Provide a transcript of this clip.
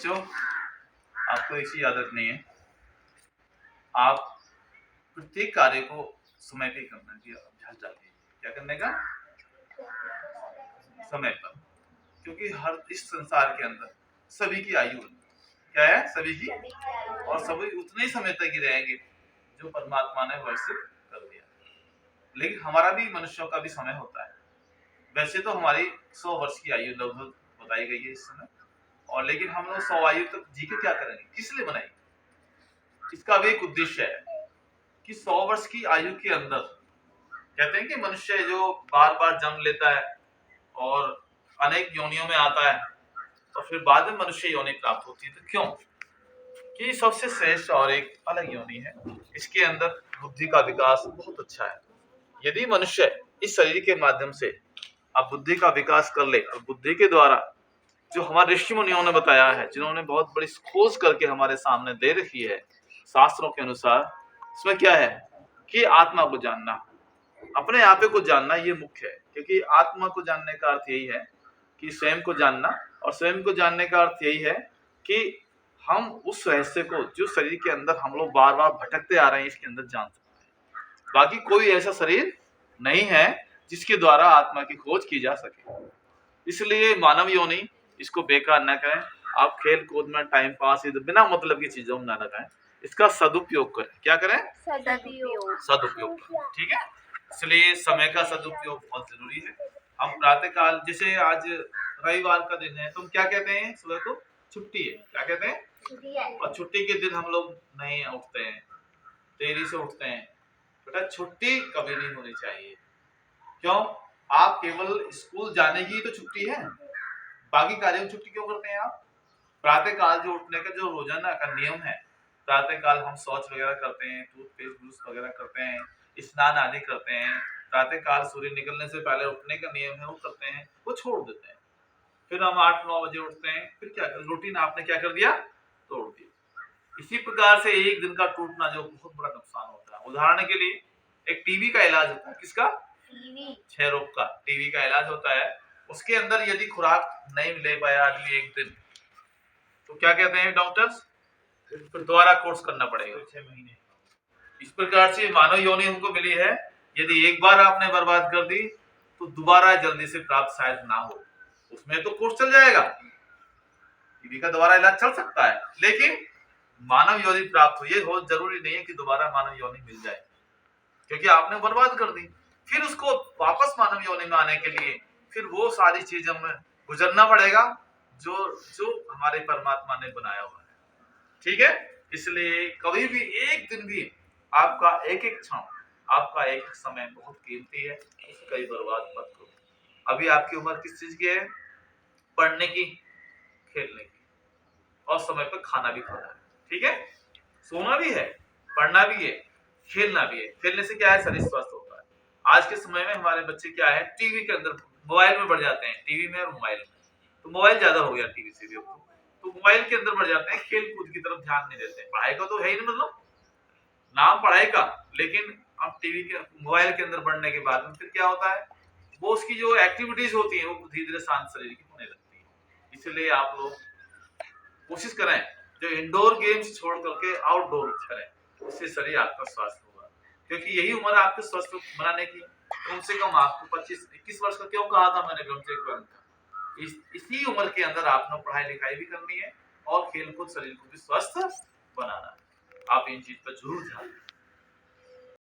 बच्चों, आपको एक चीज याद रखनी है, आप प्रत्येक कार्य को समय पे करने की अभ्यास डालिए। क्या करने का? समय पर। क्योंकि हर इस संसार के अंदर सभी की आयु क्या है? सभी की, और सभी उतने ही समय तक ही रहेंगे जो परमात्मा ने वर्षित कर दिया। लेकिन हमारा भी, मनुष्यों का भी समय होता है। वैसे तो हमारी 100 वर्ष की आयु लगभग बताई गई है इस समय, और लेकिन हम लोग 100 आयु तक जी के क्या करेंगे? किस लिए बनाई? इसका भी एक उद्देश्य है कि 100 वर्ष की आयु के अंदर कहते हैं कि मनुष्य जो बार बार जन्म लेता है और अनेक योनियों में आता है और फिर बाद में मनुष्य योनि प्राप्त होती है। तो क्यों? कि सबसे श्रेष्ठ और एक अलग योनि है, इसके अंदर बुद्धि का विकास बहुत अच्छा है। यदि मनुष्य इस शरीर के माध्यम से अब बुद्धि का विकास कर ले, और बुद्धि के द्वारा जो हमारे ऋषि मुनियों ने बताया है, जिन्होंने बहुत बड़ी खोज करके हमारे सामने दे रखी है शास्त्रों के अनुसार, उसमें क्या है कि आत्मा को जानना, अपने आप को जानना, ये मुख्य है। क्योंकि आत्मा को जानने का अर्थ यही है कि स्वयं को जानना, और स्वयं को जानने का अर्थ यही है कि हम उस रहस्य को जो शरीर के अंदर हम लोग बार बार भटकते आ रहे हैं, इसके अंदर जान सकते हैं। बाकी कोई ऐसा शरीर नहीं है जिसके द्वारा आत्मा की खोज की जा सके। इसलिए मानव योनि इसको बेकार न करें। आप खेल कूद में टाइम पास बिना मतलब की चीजों में न लगाएं, इसका सदुपयोग करें। क्या करें? सदुपयोग करें। ठीक है, इसलिए समय का सदुपयोग बहुत जरूरी है। हम प्रातः काल, जैसे आज रविवार का दिन है, तुम क्या कहते हैं? सुबह को छुट्टी है, क्या कहते हैं? और छुट्टी के दिन हम लोग नहीं उठते हैं, देरी से उठते हैं। बेटा, छुट्टी कभी नहीं होनी चाहिए। क्यों? आप केवल स्कूल जाने की तो छुट्टी है, बाकी कार्यों में छुट्टी क्यों करते हैं आप? प्रातः काल जो उठने का जो रोजाना का नियम है, प्रातः काल हम शौच वगैरह करते हैं, टूथपेस्ट ब्रश वगैरह करते हैं, स्नान आदि करते हैं, प्रातः काल सूर्य निकलने से पहले उठने का नियम है वो करते हैं, वो छोड़ देते हैं। फिर हम 8-9 बजे उठते हैं, फिर क्या रूटीन आपने क्या कर दिया? तोड़ दिया। इसी प्रकार से एक दिन का टूटना जो बहुत बड़ा नुकसान होता है। उदाहरण के लिए एक टीबी का इलाज होता है। किसका? क्षय रोग का टीबी का इलाज होता है। उसके अंदर यदि खुराक नहीं ले पाया आदमी एक दिन, तो क्या कहते हैं डॉक्टर्स? फिर दोबारा कोर्स करना पड़ेगा 6 महीने। इस प्रकार से मानव योनि हमको मिली है, यदि एक बार आपने बर्बाद कर दी तो दोबारा जल्दी से प्राप्त शायद ना हो। उसमें तो कोर्स चल जाएगा, टीबी का दोबारा इलाज चल सकता है, लेकिन मानव योनि प्राप्त हो, ये बहुत जरूरी नहीं है कि दोबारा मानव योनि मिल जाए, क्योंकि आपने बर्बाद कर दी। फिर उसको वापस मानव योनि में आने के लिए फिर वो सारी चीज हमें गुजरना पड़ेगा जो जो हमारे परमात्मा ने बनाया हुआ है। ठीक है, इसलिए कभी भी एक दिन भी आपका एक एक क्षण, आपका एक एक समय बहुत कीमती है, उसका ही बर्बाद मत करो। अभी आपकी उम्र किस चीज की है? पढ़ने की, खेलने की, और समय पर खाना भी खाना है। ठीक है, सोना भी है, पढ़ना भी है, खेलना भी है। खेलने से क्या है? शरीर स्वस्थ होता है। आज के समय में हमारे बच्चे क्या है? टीवी के अंदर, मोबाइल में बढ़ जाते हैं, टीवी में और मोबाइल में। तो मोबाइल ज्यादा हो गया टीवी से भी, तो मोबाइल के अंदर बढ़ जाते हैं, खेल कूद की तरफ ध्यान नहीं देते। पढ़ाई का तो है ही नहीं, मतलब नाम पढ़ाई का, लेकिन अब टीवी के, मोबाइल के अंदर बढ़ने के बाद में फिर क्या होता है? वो उसकी जो एक्टिविटीज होती है वो धीरे धीरे शांत शरीर की होने लगती है। इसलिए आप लोग कोशिश करें जो इंडोर गेम्स छोड़ करके आउटडोर करें, उससे शरीर आपका स्वस्थ होगा। क्योंकि यही उम्र आपके स्वस्थ बनाने की। कम से कम आपको 25-21 वर्ष का क्यों कहा था मैंने? कम से कम इसी उम्र के अंदर आपने पढ़ाई लिखाई भी करनी है और खेल कूद शरीर को भी स्वस्थ बनाना है। आप इन चीज पर जरूर ध्यान दें।